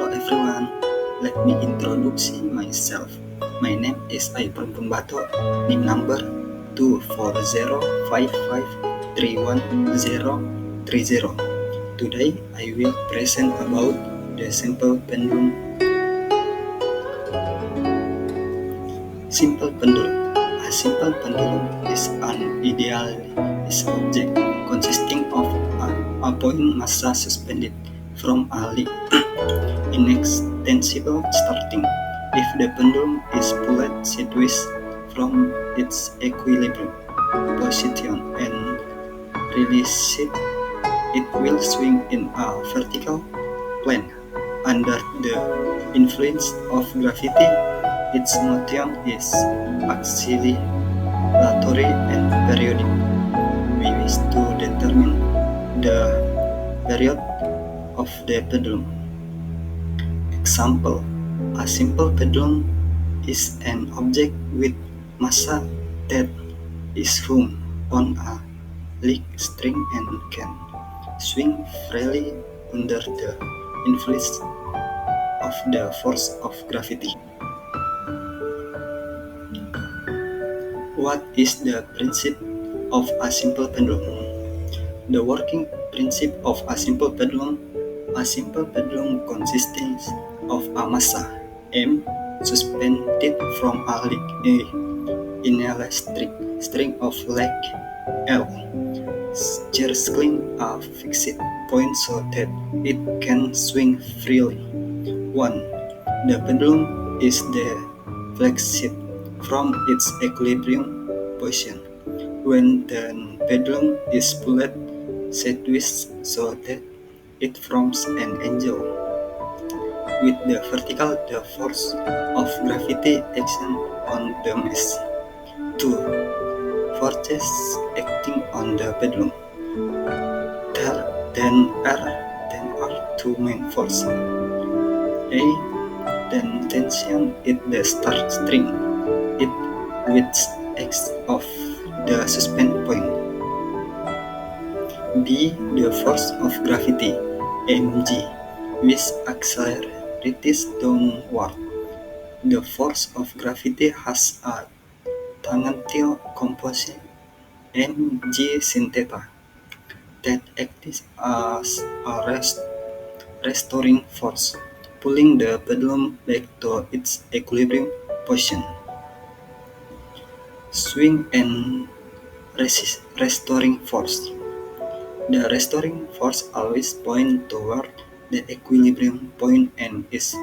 Hello everyone, let me introduce myself. My name is Aibon Pembato, NIM number 24055311030. Today I will present about the simple pendulum. Simple pendulum. A simple pendulum is an idealized object consisting of a point massa suspended from a lead inextensible starting. If the pendulum is pulled sideways from its equilibrium position and released, it will swing in a vertical plane. Under the influence of gravity, its motion is oscillatory and periodic. We wish to determine the period of the pendulum. Example: a simple pendulum is an object with massa that is hung on a lead string and can swing freely under the influence of the force of gravity. What is the principle of a simple pendulum? The working principle of a simple pendulum. A simple pendulum consists of a massa M suspended from a lead inelastic string of length L, circling a fixed point so that it can swing freely. 1. The pendulum is deflected from its equilibrium position when the pendulum is pulled sideways so that it forms an angle with the vertical. The force of gravity action on the mass. 2. Forces acting on the pendulum. There are two main forces. A. The tension in the start string, it which acts off the suspend point. B. The force of gravity, mg, which accelerates downward. The force of gravity has a tangential component, mg sin theta, that acts as a restoring force, pulling the pendulum back to its equilibrium position. Swing and restoring force. The restoring force always points toward the equilibrium point and is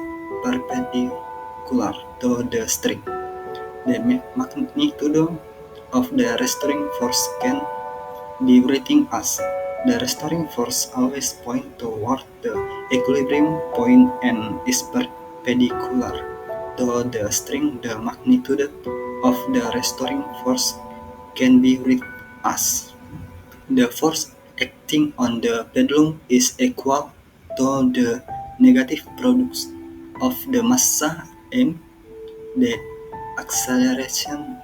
perpendicular to the string. The magnitude of the restoring force can be written as: the restoring force always points toward the equilibrium point and is perpendicular to the string. The magnitude of the restoring force can be written as: the force acting on the pendulum is equal to the negative product of the massa m, the acceleration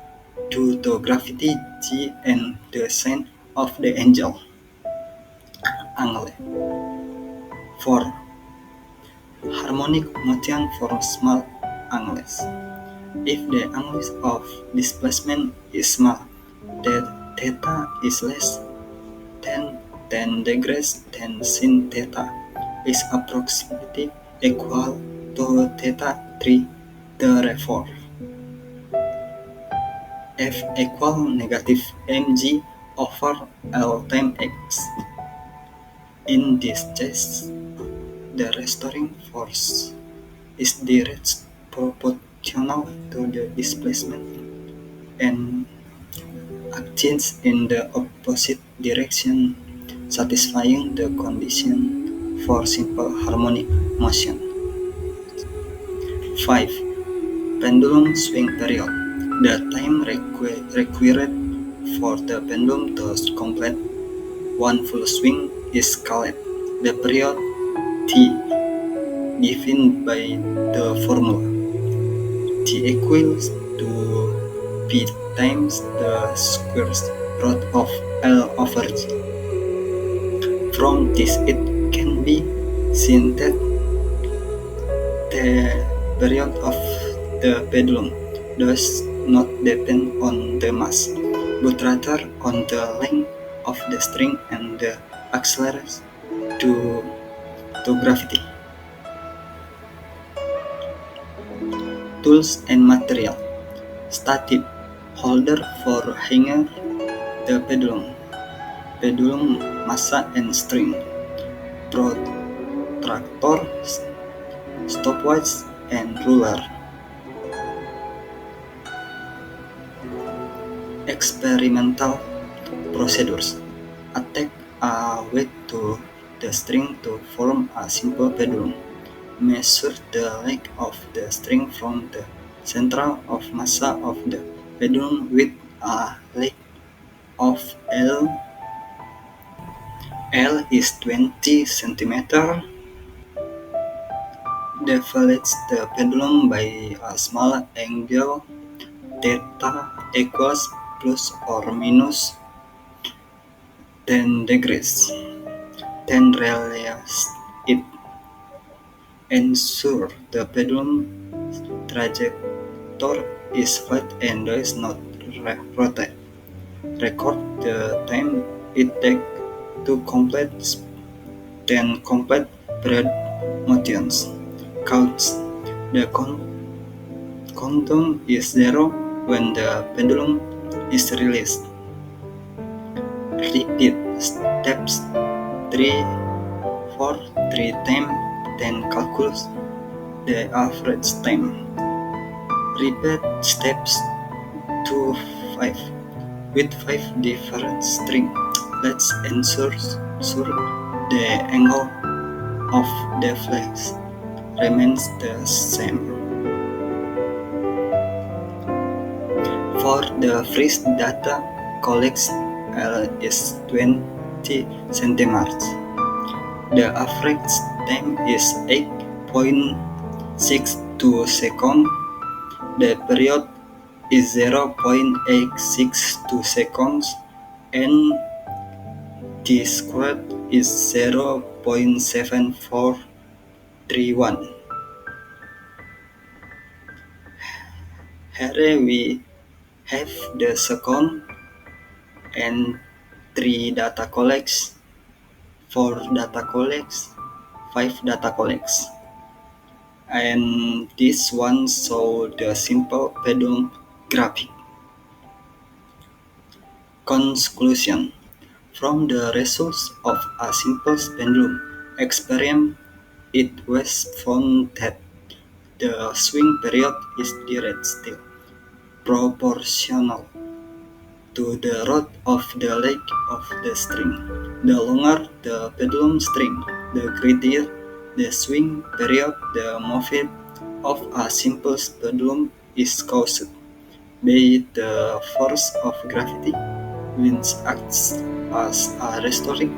due to gravity g, and the sign of the angle. 4. Harmonic motion for small angles. If the angle of displacement is small, the theta is less than 10 degrees, then sin theta is approximately equal to theta 3, therefore F equal negative mg over L times x. In this case, the restoring force is direct proportional to the displacement and acts in the opposite direction, satisfying the condition for simple harmonic motion. 5. Pendulum swing period. The time required for the pendulum to complete one full swing is called the period T, given by the formula. T equals to P times the square root of L over G. From this it can be seen that The period of the pendulum does not depend on the mass, but rather on the length of the string and the acceleration to gravity. Tools and material. Stative holder for hanging the pendulum massa and string, protractor, stopwatch, and ruler. Experimental procedures. Attach a weight to the string to form a simple pendulum. Measure the length of the string from the center of mass of the pendulum with a length of L. L is 20 cm. Deflate the pendulum by a small angle theta equals plus or minus 10 degrees. Then release it. Ensure the pendulum trajectory is flat and does not rotate. Record the time it takes to complete 10 complete period motions. Count. The countdown is 0 when the pendulum is released. Repeat steps 3, 4, 3 times, then calculate the average time. Repeat steps 2, 5 with 5 different strings. Let's ensure the angle of the flex remains the same. For the freeze data collection, L is 20 cm. The average time is 8.62 seconds. The period is 0.862 seconds and d squared is 0.7431. Here we have the second and 3 data collects, 4 data collects, 5 data collects. And this one shows the simple pendulum graphic. Conclusion. From the results of a simple pendulum experiment, it was found that the swing period is directly proportional to the length of the leg of the string. The longer the pendulum string, the greater the swing period. The movement of a simple pendulum is caused by the force of gravity, which acts as a restoring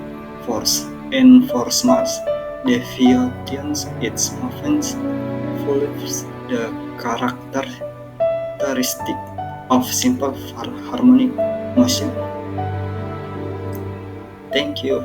force, and for mass deviations its movement follows the characteristic of simple harmonic motion. Thank you.